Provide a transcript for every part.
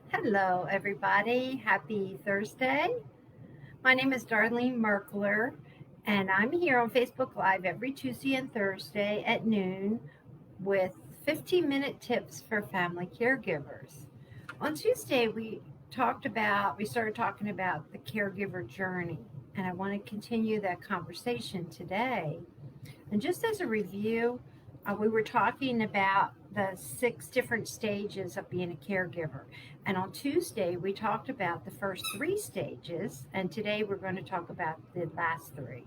Hello, everybody. Happy Thursday. My name is Darlene Merkler, and I'm here on Facebook Live every Tuesday and Thursday at noon with 15-minute tips for family caregivers. On Tuesday, we started talking about the caregiver journey, and I want to continue that conversation today. And just as a review, we were talking about the 6 different stages of being a caregiver. And on Tuesday, we talked about the first 3 stages. And today, we're going to talk about the last 3.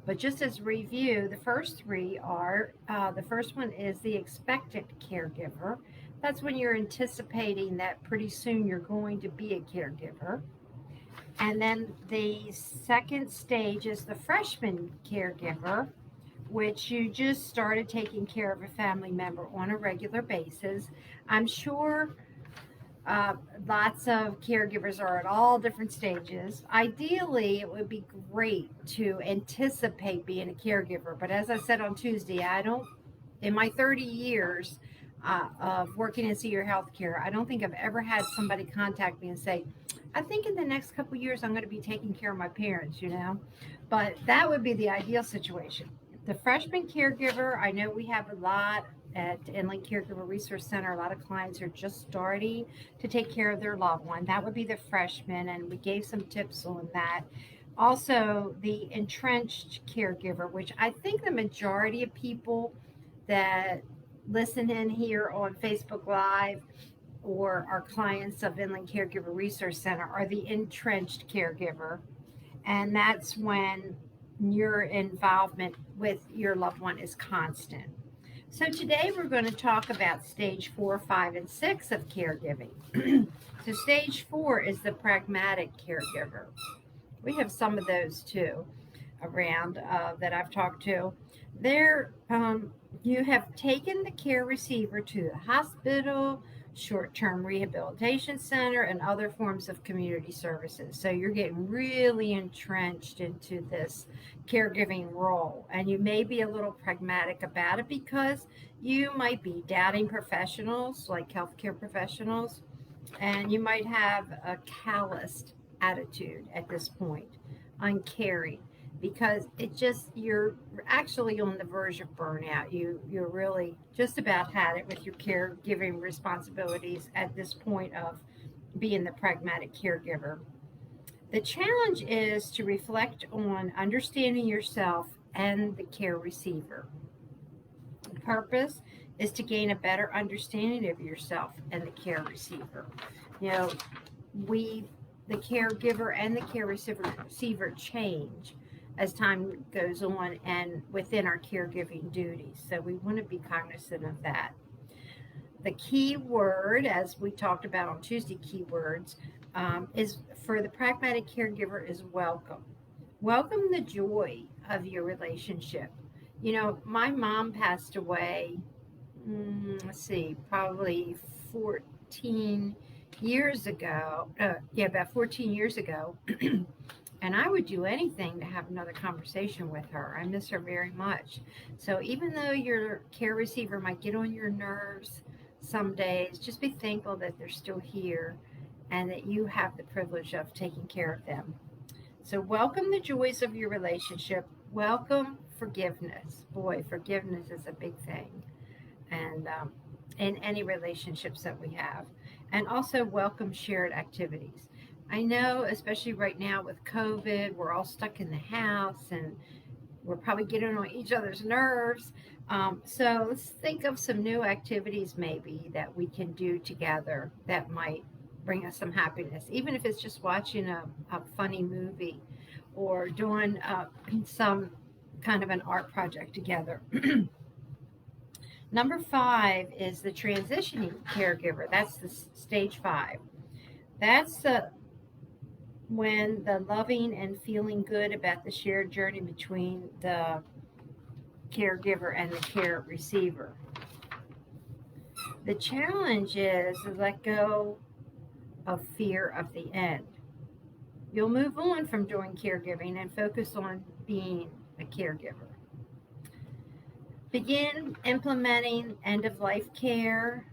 But just as a review, the first 3 are the first one is the expectant caregiver. That's when you're anticipating that pretty soon you're going to be a caregiver. And then the second stage is the freshman caregiver, which you just started taking care of a family member on a regular basis. I'm sure lots of caregivers are at all different stages. Ideally, it would be great to anticipate being a caregiver, but as I said on Tuesday, in my 30 years of working in senior health care, I don't think I've ever had somebody contact me and say, I think in the next couple years I'm going to be taking care of my parents. But that would be the ideal situation. The freshman caregiver, I know we have a lot at Inland Caregiver Resource Center. A lot of clients are just starting to take care of their loved one. That would be the freshman, and we gave some tips on that. Also, the entrenched caregiver, which I think the majority of people that listen in here on Facebook Live or our clients of Inland Caregiver Resource Center are the entrenched caregiver. And that's when your involvement with your loved one is constant. So today we're going to talk about stage 4, 5, and 6 of caregiving. So stage 4 is the pragmatic caregiver. We have some of those too around that I've talked to. You have taken the care receiver to the hospital, short-term rehabilitation center, and other forms of community services. So you're getting really entrenched into this caregiving role, and you may be a little pragmatic about it because you might be doubting professionals like healthcare professionals, and you might have a calloused attitude at this point, uncaring, because you're actually on the verge of burnout. You're really just about had it with your caregiving responsibilities at this point of being the pragmatic caregiver. The challenge is to reflect on understanding yourself and the care receiver. The purpose is to gain a better understanding of yourself and the care receiver. You know, the caregiver and the care receiver change as time goes on and within our caregiving duties. So we want to be cognizant of that. The key word, as we talked about on Tuesday, keywords, is for the pragmatic caregiver is welcome. Welcome the joy of your relationship. My mom passed away, probably 14 years ago. About 14 years ago. And I would do anything to have another conversation with her. I miss her very much. So even though your care receiver might get on your nerves some days, just be thankful that they're still here and that you have the privilege of taking care of them. So welcome the joys of your relationship. Welcome forgiveness. Boy, forgiveness is a big thing. And in any relationships that we have. And also welcome shared activities. I know, especially right now with COVID, we're all stuck in the house and we're probably getting on each other's nerves. So let's think of some new activities maybe that we can do together that might bring us some happiness, even if it's just watching a funny movie or doing some kind of an art project together. Number 5 is the transitioning caregiver. That's the stage 5. That's when the loving and feeling good about the shared journey between the caregiver and the care receiver. The challenge is to let go of fear of the end. You'll move on from doing caregiving and focus on being a caregiver. Begin implementing end-of-life care,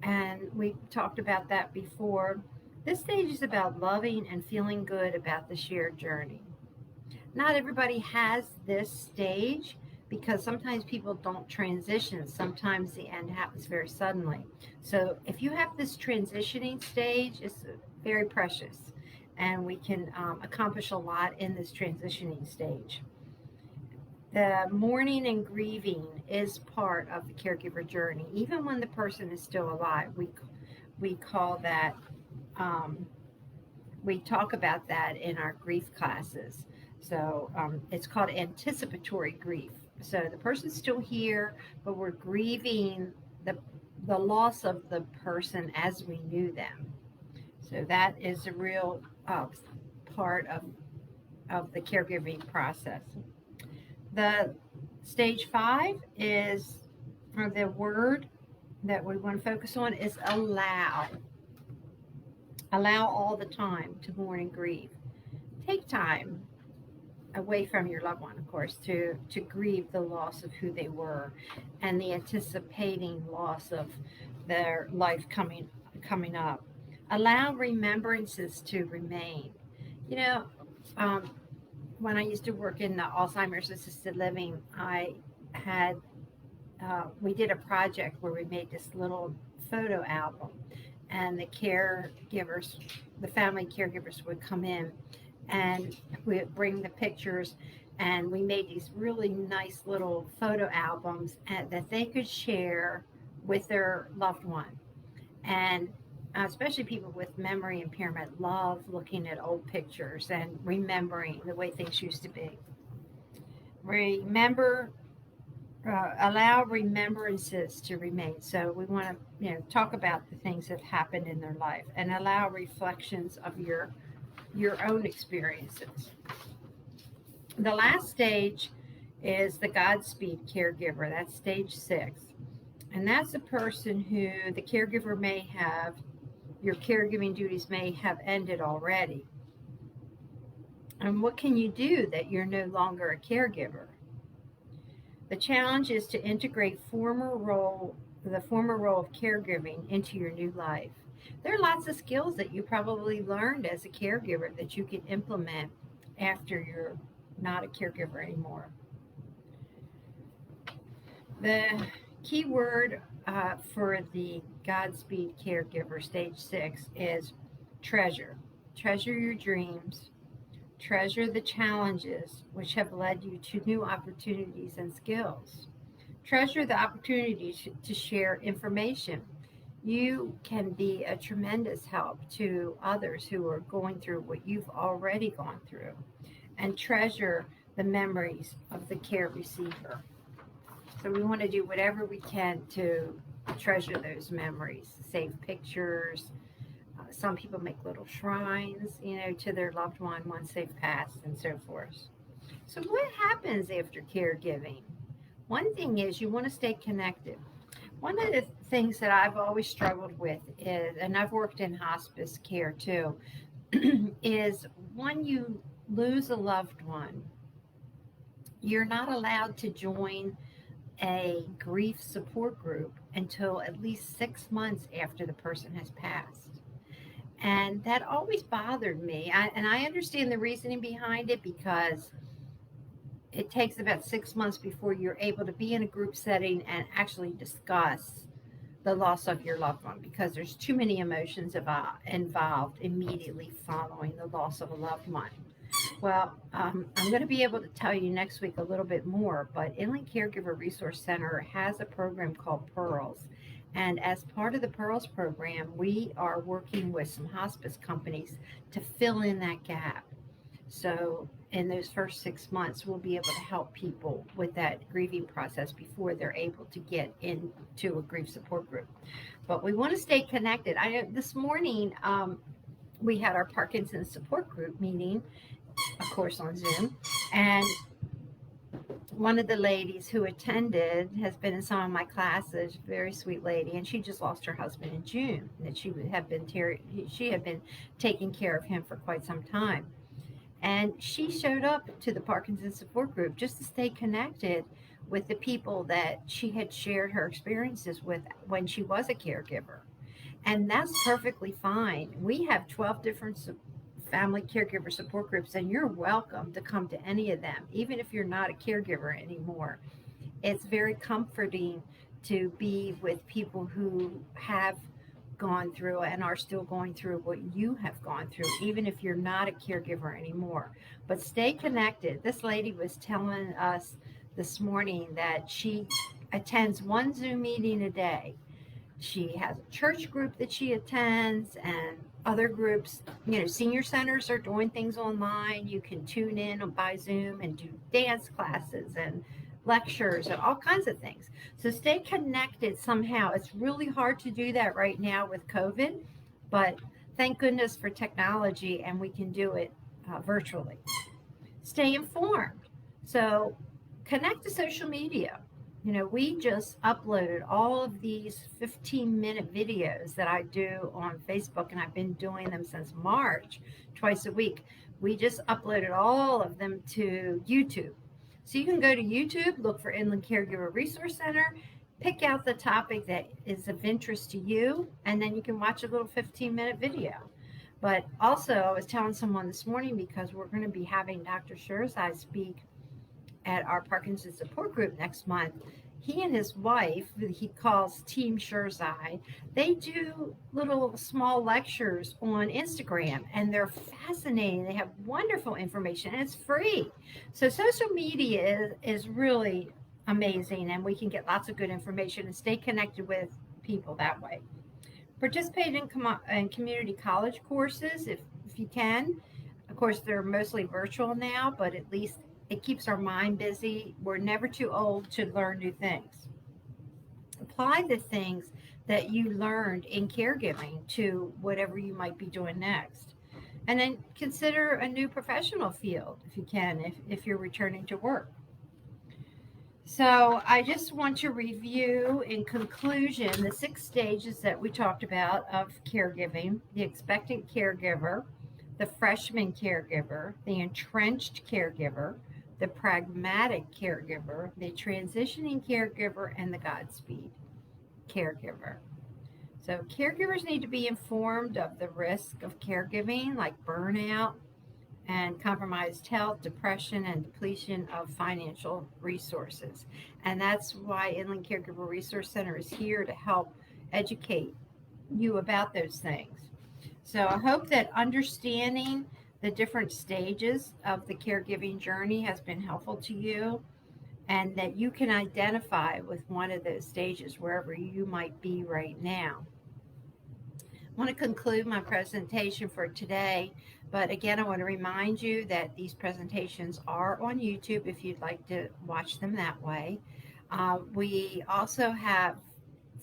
and we talked about that before. This stage is about loving and feeling good about the shared journey. Not everybody has this stage because sometimes people don't transition. Sometimes the end happens very suddenly. So if you have this transitioning stage, it's very precious, and we can accomplish a lot in this transitioning stage. The mourning and grieving is part of the caregiver journey. Even when the person is still alive, we call that um, we talk about that in our grief classes. So it's called anticipatory grief. So the person's still here, but we're grieving the the loss of the person as we knew them. So that is a real part of the caregiving process. The stage five is, or the word that we want to focus on is allow. Allow all the time to mourn and grieve. Take time away from your loved one, of course, to grieve the loss of who they were and the anticipating loss of their life coming up. Allow remembrances to remain. You know, um, when I used to work in the Alzheimer's assisted living, I had we did a project where we made this little photo album, and the family caregivers would come in, and we would bring the pictures, and we made these really nice little photo albums that they could share with their loved one. And especially people with memory impairment love looking at old pictures and remembering the way things used to be. Remember, allow remembrances to remain. So we want to, talk about the things that happened in their life and allow reflections of your own experiences. The last stage is the Godspeed caregiver. That's stage six. And that's a person who the caregiver may have, your caregiving duties may have ended already. And what can you do that you're no longer a caregiver? The challenge is to integrate the former role of caregiving into your new life. There are lots of skills that you probably learned as a caregiver that you can implement after you're not a caregiver anymore. The key word for the Godspeed caregiver stage six is treasure. Treasure your dreams. Treasure the challenges which have led you to new opportunities and skills. Treasure the opportunity to share information. You can be a tremendous help to others who are going through what you've already gone through. And treasure the memories of the care receiver. So we want to do whatever we can to treasure those memories, save pictures. Some people make little shrines, to their loved one once they've passed and so forth. So what happens after caregiving? One thing is you want to stay connected. One of the things that I've always struggled with is, and I've worked in hospice care too, is when you lose a loved one, you're not allowed to join a grief support group until at least 6 months after the person has passed. And that always bothered me. And I understand the reasoning behind it because it takes about 6 months before you're able to be in a group setting and actually discuss the loss of your loved one because there's too many emotions involved immediately following the loss of a loved one. Well, I'm going to be able to tell you next week a little bit more, but Inland Caregiver Resource Center has a program called Pearls. And as part of the Pearls program, we are working with some hospice companies to fill in that gap. So in those first 6 months, we'll be able to help people with that grieving process before they're able to get into a grief support group. But we want to stay connected. I know this morning we had our Parkinson's support group meeting, of course, on Zoom. And one of the ladies who attended has been in some of my classes, very sweet lady, and she just lost her husband in June. That she had been taking care of him for quite some time. And she showed up to the Parkinson's support group just to stay connected with the people that she had shared her experiences with when she was a caregiver. And that's perfectly fine. We have 12 different family caregiver support groups, and you're welcome to come to any of them, even if you're not a caregiver anymore. It's very comforting to be with people who have gone through and are still going through what you have gone through, even if you're not a caregiver anymore. But stay connected. This lady was telling us this morning that she attends one Zoom meeting a day. She has a church group that she attends and other groups. Senior centers are doing things online. You can tune in by Zoom and do dance classes and lectures and all kinds of things. So stay connected somehow. It's really hard to do that right now with COVID, but thank goodness for technology and we can do it virtually. Stay informed. So connect to social media. We just uploaded all of these 15-minute videos that I do on Facebook, and I've been doing them since March, twice a week. We just uploaded all of them to YouTube. So you can go to YouTube, look for Inland Caregiver Resource Center, pick out the topic that is of interest to you, and then you can watch a little 15-minute video. But also, I was telling someone this morning, because we're going to be having Dr. Sherzai speak at our Parkinson's support group next month. He and his wife, he calls Team Sherzai, they do little small lectures on Instagram, and they're fascinating. They have wonderful information, and it's free. So social media is really amazing, and we can get lots of good information and stay connected with people that way. Participate in community college courses if you can. Of course, they're mostly virtual now, but at least it keeps our mind busy. We're never too old to learn new things. Apply the things that you learned in caregiving to whatever you might be doing next. And then consider a new professional field if you can, if you're returning to work. So I just want to review in conclusion the 6 stages that we talked about of caregiving: the expectant caregiver, the freshman caregiver, the entrenched caregiver, the pragmatic caregiver, the transitioning caregiver, and the Godspeed caregiver. So caregivers need to be informed of the risk of caregiving, like burnout and compromised health, depression, and depletion of financial resources. And that's why Inland Caregiver Resource Center is here to help educate you about those things. So I hope that understanding the different stages of the caregiving journey has been helpful to you, and that you can identify with one of those stages wherever you might be right now. I want to conclude my presentation for today, but again, I want to remind you that these presentations are on YouTube if you'd like to watch them that way. We also have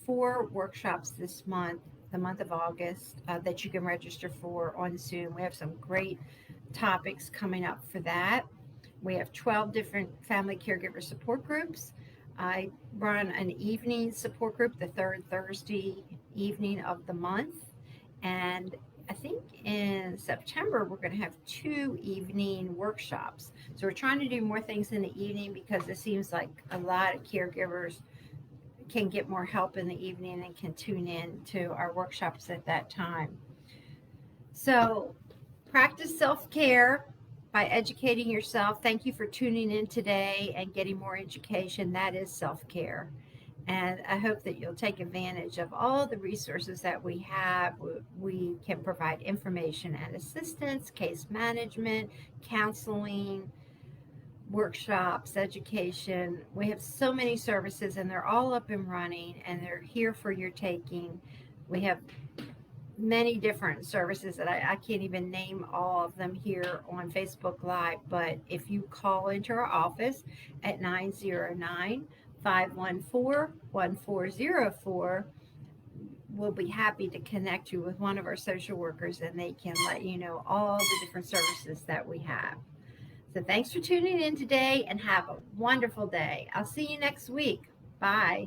4 workshops this month, the month of August, that you can register for on Zoom. We have some great topics coming up for that. We have 12 different family caregiver support groups. I run an evening support group the 3rd Thursday evening of the month. And I think in September, we're going to have 2 evening workshops. So we're trying to do more things in the evening because it seems like a lot of caregivers can get more help in the evening and can tune in to our workshops at that time. So practice self-care by educating yourself. Thank you for tuning in today and getting more education. That is self-care. And I hope that you'll take advantage of all the resources that we have. We can provide information and assistance, case management, counseling, workshops, education. We have so many services, and they're all up and running, and they're here for your taking. We have many different services that I can't even name all of them here on Facebook Live, but if you call into our office at 909-514-1404, we'll be happy to connect you with one of our social workers, and they can let you know all the different services that we have. So thanks for tuning in today, and have a wonderful day. I'll see you next week. Bye.